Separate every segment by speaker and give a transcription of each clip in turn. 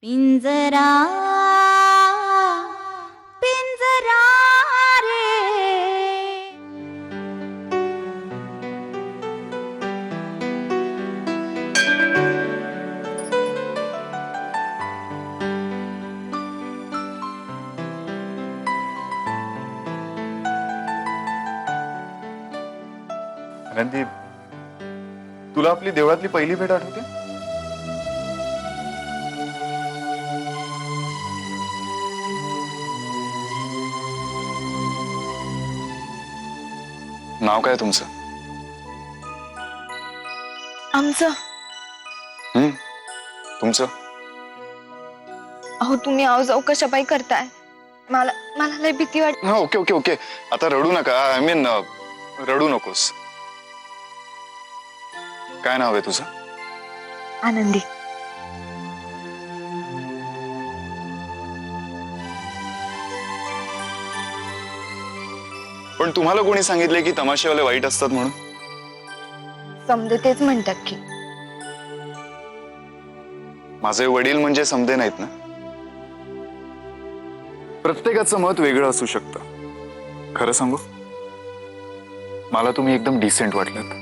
Speaker 1: पिंजरा पिंजरा रे.
Speaker 2: आनंदी, तुला आपली देवळातली पहिली भेट आठवते? नाव काय तुमचं?
Speaker 3: आमचं?
Speaker 2: तुमचं?
Speaker 3: अहो तुम्ही आव जाऊ कशापाई करताय? मला मला लय भीती वाटते.
Speaker 2: हा, ओके ओके ओके, आता रडू नका. आय मीन रडू नकोस. काय नाव आहे तुझं?
Speaker 3: आनंदी.
Speaker 2: पण तुम्हाला कोणी सांगितले की तमाशेवाले वाईट असतात म्हणून?
Speaker 3: समजे तेच म्हणतात की.
Speaker 2: माझे वडील म्हणजे समजे नाहीत ना. प्रत्येकाचं मत वेगळं असू शकतं. खरं सांगू, मला तुम्ही एकदम डिसेंट वाटलात.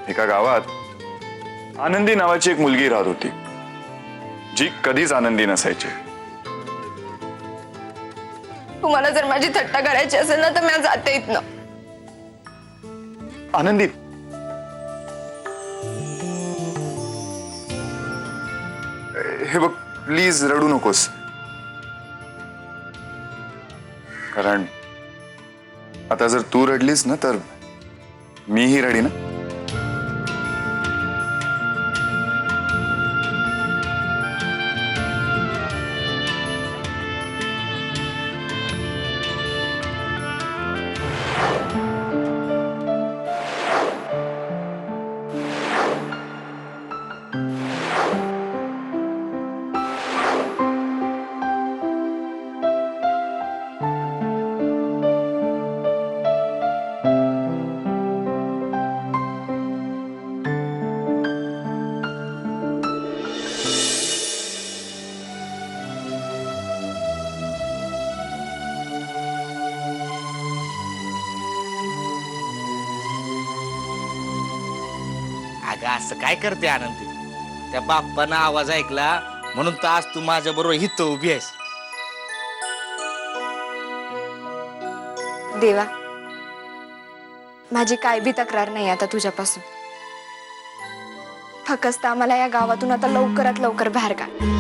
Speaker 2: एका गावात आनंदी नावाची एक मुलगी राहत होती, जी कधीच आनंदी नसायची.
Speaker 3: तुम्हाला जर माझी थट्टा करायची असेल ना तर मी जाते इथनं.
Speaker 2: आनंदी, हे बघ, प्लीज रडू नकोस. कारण आता जर तू रडलीस ना तर मीही रडी ना.
Speaker 4: अगं असं काय करते आनंदी? त्या बाप्पानं आवाज ऐकला म्हणून तर आज तू माझ्या बरोबर हित उभी आहेस.
Speaker 3: देवा, माझी काय बी तक्रार नाही आता तुझ्यापासून. फक्त आम्हाला या गावातून आता लवकरात लवकर बाहेर काढ.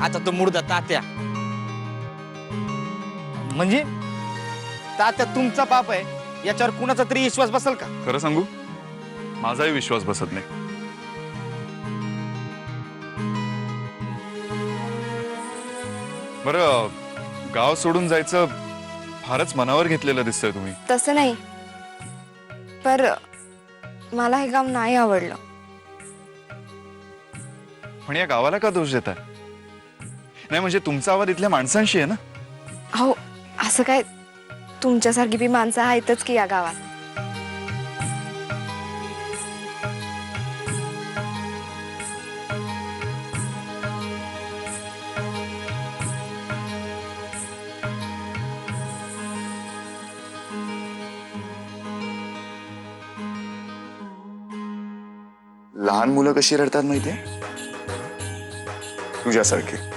Speaker 4: आता तो मुर्दा तात्या म्हणजे तात्या तुमचा बाप आहे याच्यावर कुणाचा तरी विश्वास बसेल का?
Speaker 2: खरं सांगू, माझाही विश्वास बसत नाही. बरं, गाव सोडून जायचं फारच मनावर घेतलेलं दिसतंय तुम्ही.
Speaker 3: तसं नाही, पर मला हे गाव नाही आवडलं.
Speaker 2: पण या गावाला का दोष देताय? नाही म्हणजे तुमचा आवाज इथल्या माणसांशी आहे ना.
Speaker 3: हो असं काय, तुमच्यासारखी बी माणसं आहेतच की या गावात.
Speaker 2: लहान मुलं कशी रडतात माहितीये, तुझ्यासारखे.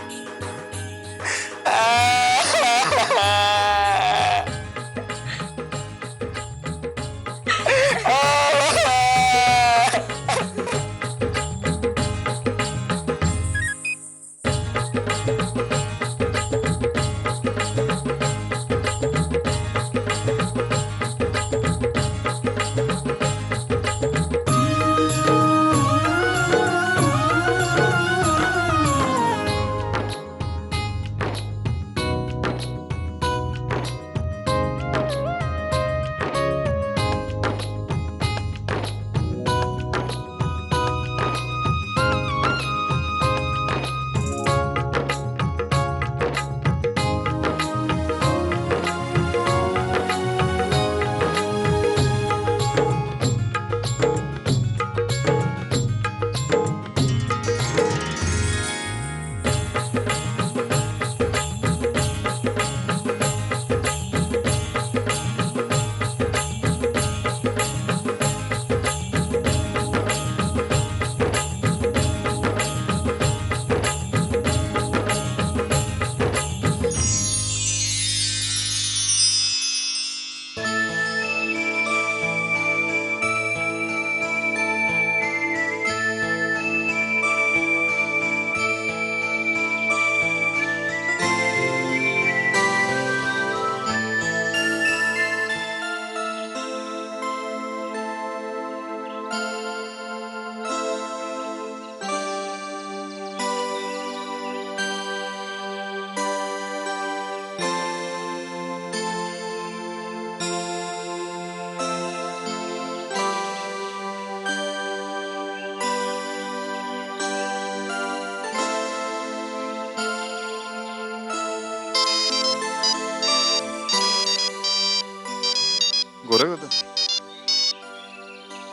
Speaker 2: गोरख दादा.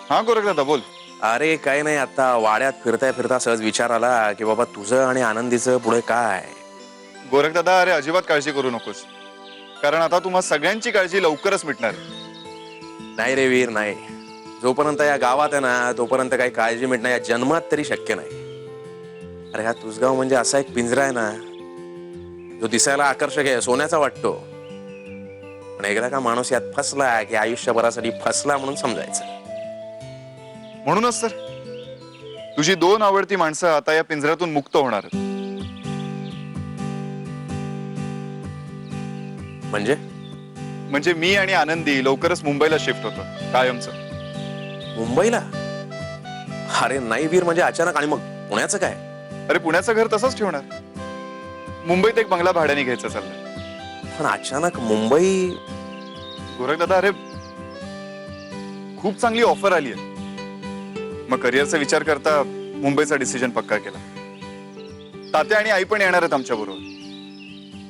Speaker 2: हा गोरख दादा बोल.
Speaker 5: अरे काही नाही, आता वाड्यात फिरता फिरता सहज विचार आला की बाबा तुझं आणि आनंदीचं पुढे काय.
Speaker 2: गोरख दादा, अरे अजिबात काळजी करू नकोस, कारण आता तुम्हा सगळ्यांची काळजी लवकरच मिटणार.
Speaker 5: नाही रे वीर, नाही. जोपर्यंत या गावात आहे ना तोपर्यंत काही काळजी मिटणं या जन्मात तरी शक्य नाही. अरे हा तुसगाव म्हणजे असा एक पिंजरा आहे ना, जो दिसायला आकर्षक आहे, सोन्याचा वाटतो, पण एकदा का माणूस यात फसला की आयुष्यभरासाठी फसला म्हणून समजायचं.
Speaker 2: म्हणूनच तर तुझी 2 आवडती माणसं आता या पिंजऱ्यातून मुक्त होणार. म्हणजे मी आणि आनंदी लवकरच मुंबईला शिफ्ट होतो कायमचं.
Speaker 5: मुंबईला? अरे नाही वीर, म्हणजे अचानक. आणि मग पुण्याचं काय?
Speaker 2: अरे पुण्याचं घर तसंच ठेवणार, मुंबईत एक बंगला भाड्याने घ्यायचा चाललाय.
Speaker 5: पण अचानक मुंबई?
Speaker 2: गोरख दादा, अरे खूप चांगली ऑफर आली आहे, मग करिअरचा विचार करता मुंबईचा डिसिजन पक्का केला. तात्या आणि आई पण येणार आहेत आमच्या बरोबर.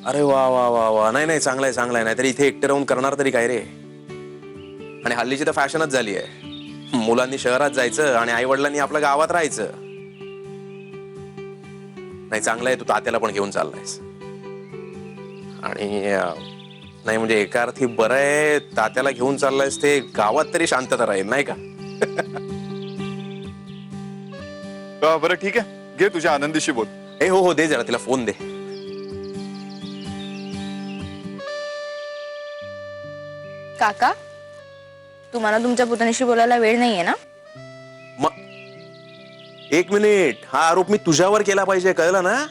Speaker 5: अरे वा वा वा वा. नाही नाही, चांगलाय चांगलाय. नाहीतरी इथे एकटे राहून करणार तरी काय रे. आणि हल्लीची तर फॅशनच झाली आहे, मुलांनी शहरात जायचं आणि आई वडिलांनी आपल्या गावात राहायचं. नाही चांगलं आहे, तू तात्याला पण घेऊन चाललायस. आणि नाही म्हणजे एका अर्थी बरं आहे, तात्याला घेऊन चाललायस ते गावात तरी शांतता राहील, नाही का?
Speaker 2: बरं ठीक आहे, घे तुझ्या आनंदीशी बोल.
Speaker 5: हो हो, दे जरा तिला फोन दे.
Speaker 3: काका, तुम्हाला तुमच्या पुतणीशी बोलायला वेळ नाहीये ना?
Speaker 5: मग एक मिनिट, हा आरोप मी तुझ्यावर केला पाहिजे, कळलं ना?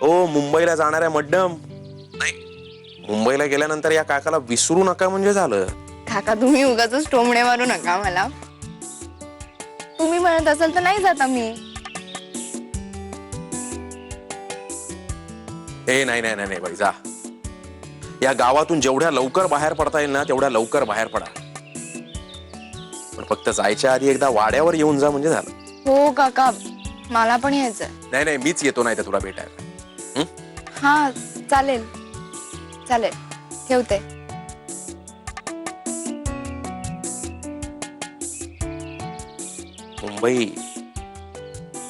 Speaker 5: ओ मुंबईला जाणाऱ्या मड्डम, नाही मुंबईला गेल्यानंतर या काकाला विसरू नका म्हणजे झालं.
Speaker 3: काका तुम्ही उगाच टोमणे मारू नका मला. तुम्ही म्हणत असाल तर नाही जात मी.
Speaker 5: नाही नाही नाही बाई, जा. या गावातून जेवढ्या लवकर बाहेर पडता येईल ना तेवढ्या लवकर बाहेर पडा, पण फक्त जायच्या आधी एकदा वाड्यावर येऊन जा म्हणजे झालं.
Speaker 3: हो काका, मला पण यायचंय.
Speaker 5: नाही नाही, मीच येतो, नाही तर तुला भेटायला.
Speaker 3: हा चालेल चालेल ठेवते.
Speaker 5: मुंबई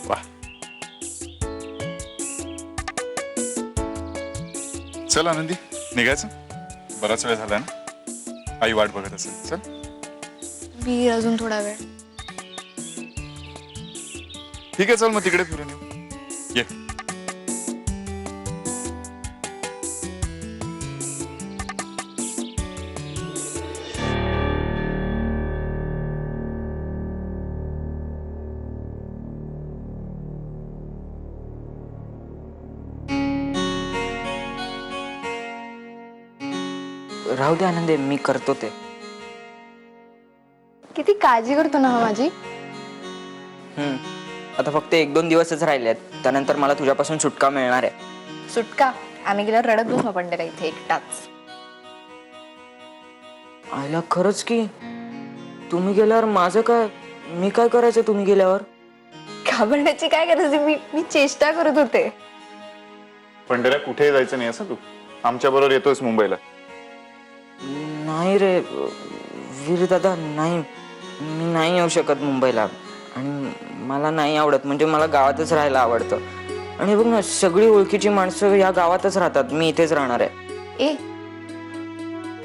Speaker 5: वा.
Speaker 2: चल आनंदी, निघायचं. बराच वेळ झाला ना, आई वाट बघत असेल. चल.
Speaker 3: मी अजून थोडा वेळ.
Speaker 2: ठीक आहे, चल मग तिकडे फिरून येऊ. ये.
Speaker 6: राहू दे आनंदे, मी करतो ते.
Speaker 3: किती काळजी करतो ना हा माझी.
Speaker 6: आता फक्त 1-2 दिवसच राहिलेत, त्यानंतर मला तुझ्यापासून सुटका मिळणार आहे.
Speaker 3: सुटका? आम्ही गेल्यावर रडत बसू आपण त्याला इथे एकटाच.
Speaker 6: आईला खरंच की, तुम्ही गेल्यावर माझं काय, मी काय करायचं तुम्ही गेल्यावर?
Speaker 3: घाबरण्याची काय गरज आहे, मी चेष्टा करत होते.
Speaker 2: पंढऱ्या कुठेही जायचं नाही असं तू. आमच्या बरोबर येतोयस मुंबईला.
Speaker 6: नाही रे वीर दादा, नाही, मी नाही येऊ शकत मुंबईला. आणि मला नाही आवडत, म्हणजे मला गावातच राहायला आवडतं. आणि बघ ना, सगळी ओळखीची माणसं या गावातच राहतात, मी इथेच राहणार आहे.
Speaker 3: ए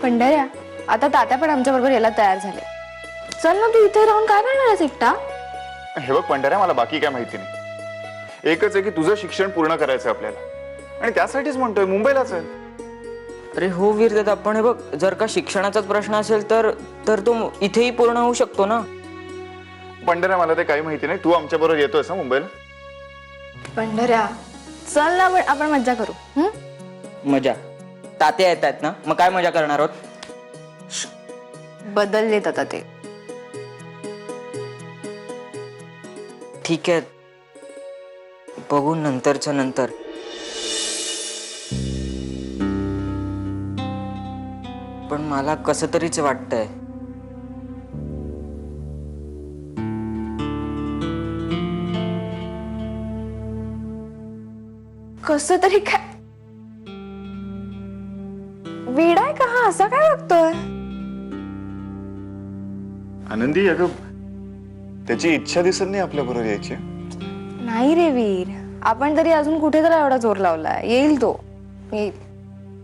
Speaker 3: पंढऱ्या, आता तात्या पण आमच्या बरोबर यायला तयार झाले. चल ना, तू इथे राहून काय करणार आहेस एकटा?
Speaker 2: हे बघ पंढऱ्या, मला बाकी काय माहिती नाही. एकच आहे की तुझं शिक्षण पूर्ण करायचं आपल्याला, आणि त्यासाठीच म्हणतोय मुंबईलाच आहे.
Speaker 6: अरे हो वीर दादा, पण हे बघ, जर का शिक्षणाचाच प्रश्न असेल तर तो इथेही पूर्ण होऊ शकतो ना.
Speaker 2: पंढऱ्या, मला ते काही माहिती नाही. तू आमच्या बरोबर येतोयस ना मुंबईला.
Speaker 3: पंढऱ्या चल ना, आपण मज्जा करू.
Speaker 6: मजा? तात्या येत आहेत ना, मग काय मजा करणार आहोत?
Speaker 3: बदललेत आता ते.
Speaker 6: ठीक आहे, बघू नंतरच्या नंतर. पण मला कसं तरीच वाटतंय.
Speaker 3: कसं तरी काय? वेडा आहे का हा? असा काय वागतोय?
Speaker 2: आनंदी, अगं त्याची इच्छा दिसत नाही आपल्या बरोबर यायची.
Speaker 3: नाही रे वीर, आपण तरी अजून कुठे तर एवढा जोर लावलाय. येईल तो, येईल.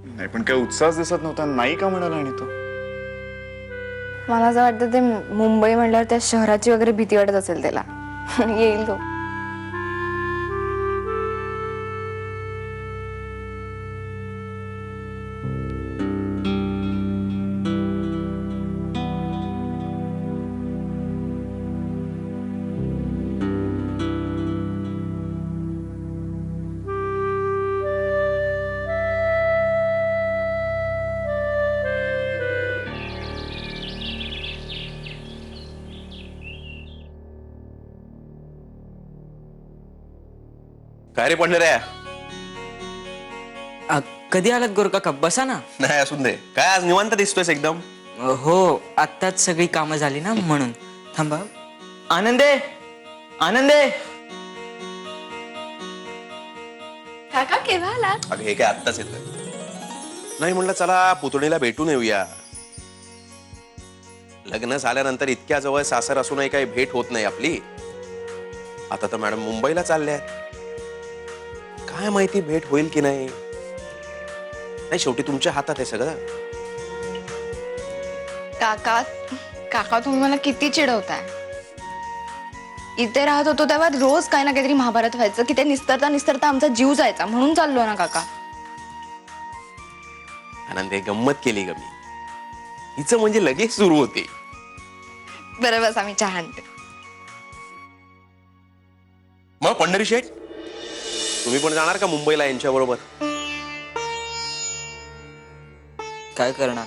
Speaker 2: नाही, पण काय उत्साह दिसत नव्हता. नाही का म्हणाला? आणि तो
Speaker 3: मला असं वाटतं ते मुंबई म्हणल्यावर त्या शहराची वगैरे भीती वाटत असेल त्याला. येईल तो.
Speaker 5: काय रे पंढऱ्या?
Speaker 6: कधी आलात गोरकाका? बसा ना.
Speaker 5: नाही असून दे. काय आज निवांत दिसतोयस एकदम?
Speaker 6: हो, आत्ताच सगळी कामं झाली ना, म्हणून. थांबा. आनंदे, आनंदे.
Speaker 3: काका केव्हा आलात?
Speaker 5: अगं हे काय आत्ताच येतोय? नाही म्हणलं चला पुतणीला भेटून येऊया. लग्न झाल्यानंतर इतक्या जवळ सासर असूनही काही भेट होत नाही आपली. आता तर मॅडम मुंबईला चालल्या. काय माहिती भेट होईल की नाही. नाही, शेवटी तुमच्या हातात आहे सगळं.
Speaker 3: काका काका तुम्ही मला किती चिडवताय. इथे राहत होतो तेव्हा रोज काही ना काहीतरी महाभारत व्हायचं की ते निस्तरता निस्तरता आमचा जीव जायचा, म्हणून चाललो ना काका.
Speaker 5: आनंदे, गंमत केली ग मी. हिचं म्हणजे लगेच सुरू होते.
Speaker 3: बरं बस, आम्ही चहा आणते.
Speaker 5: मग पंढरी शेठ, तुम्ही पण जाणार का मुंबईला यांच्या बरोबर?
Speaker 6: काय करणार,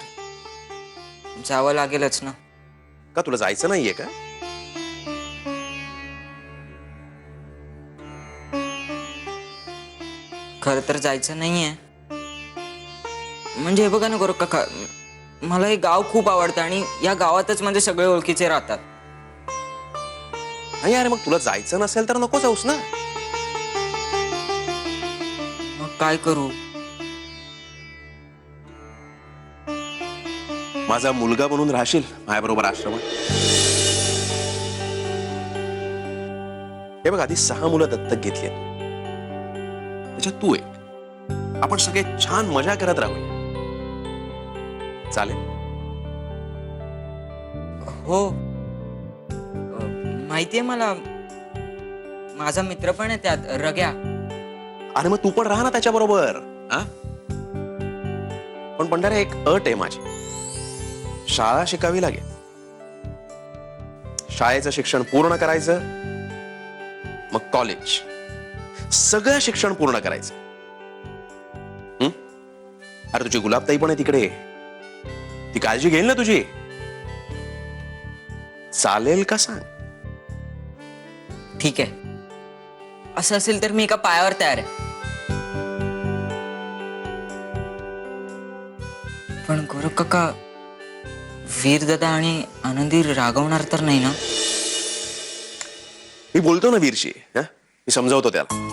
Speaker 6: जावं लागेलच ना.
Speaker 5: का तुला जायचं नाहीये का?
Speaker 6: खरं तर जायचं नाहीये. म्हणजे हे बघा ना गोरख काका, मला हे गाव खूप आवडतं आणि या गावातच म्हणजे सगळे ओळखीचे राहतात.
Speaker 5: नाही अरे, मग तुला जायचं नसेल तर नको जाऊस ना.
Speaker 6: मग काय करू?
Speaker 5: माझा मुलगा म्हणून राहशील माझ्याबरोबर आश्रमात? हे बघ, आधी 6 मुलं दत्तक घेतली, त्याच्यात तू एक. आपण सगळे छान मजा करत राहूया, चालेल?
Speaker 6: हो, माहितीये मला. माझा मित्र पण आहे त्यात, रग्या.
Speaker 5: अरे मग तू पण राहा ना त्याच्याबरोबर. पण भंडारे, एक अट आहे माझी. शाळा शिकावी लागेल. शाळेचं शिक्षण पूर्ण करायचं, मग कॉलेज, सगळं शिक्षण पूर्ण करायचं. अरे तुझी गुलाबताई पण आहे तिकडे, ती काळजी घेईल ना तुझी. चालेल का सांग?
Speaker 6: ठीक आहे, असं असेल तर मी एका पायावर तयार आहे. पण गोरख काका, वीर दादा आणि आनंदी रागवणार तर नाही ना?
Speaker 5: मी बोलतो ना वीरशी, मी समजावतो त्याला.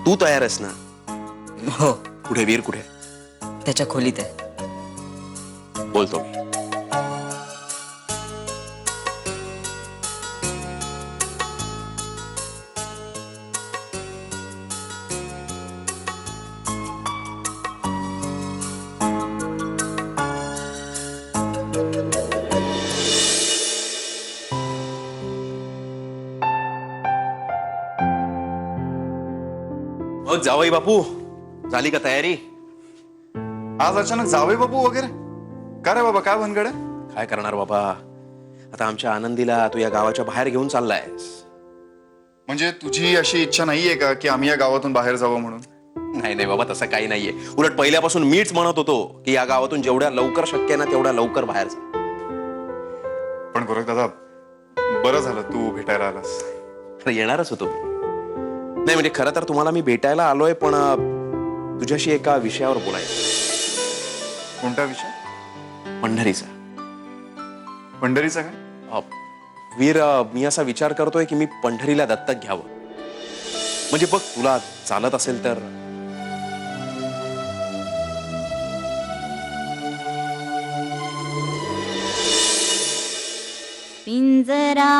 Speaker 5: तू तयार आहेस ना?
Speaker 6: हो,
Speaker 5: कुठे वीर, कुठे?
Speaker 6: त्याच्या खोलीत आहे.
Speaker 5: बोलतो मी. जावई बापू, झाली का तयारी?
Speaker 2: आज अचानक जावई बापू वगैरे? का रे बाबा, काय भानगड आहे?
Speaker 5: काय करणार बाबा, आता आमच्या आनंदीला तू या गावाच्या बाहेर घेऊन चाललायस.
Speaker 2: म्हणजे तुझी अशी इच्छा नाहीये का की आम्ही या गावातून बाहेर जावं म्हणून?
Speaker 5: नाही नाही बाबा, तसं काही नाहीये. उलट पहिल्यापासून मीच म्हणत होतो की या गावातून जेवढ्या लवकर शक्य आहे ना तेवढ्या लवकर बाहेर जा.
Speaker 2: पण गोरख दादा, बरं झालं तू भेटायला आलास.
Speaker 5: अरे येणारच होतो. नाही म्हणजे खरं तर तुम्हाला मी भेटायला आलोय, पण तुझ्याशी एका विषयावर बोलायचं.
Speaker 2: कोणता विषय?
Speaker 5: पंढरीचा.
Speaker 2: पंढरीचा काय?
Speaker 5: वीर, मी असा विचार करतोय की मी पंढरीला दत्तक घ्यावं. म्हणजे बघ, तुला चालत असेल तर.
Speaker 1: पिंजरा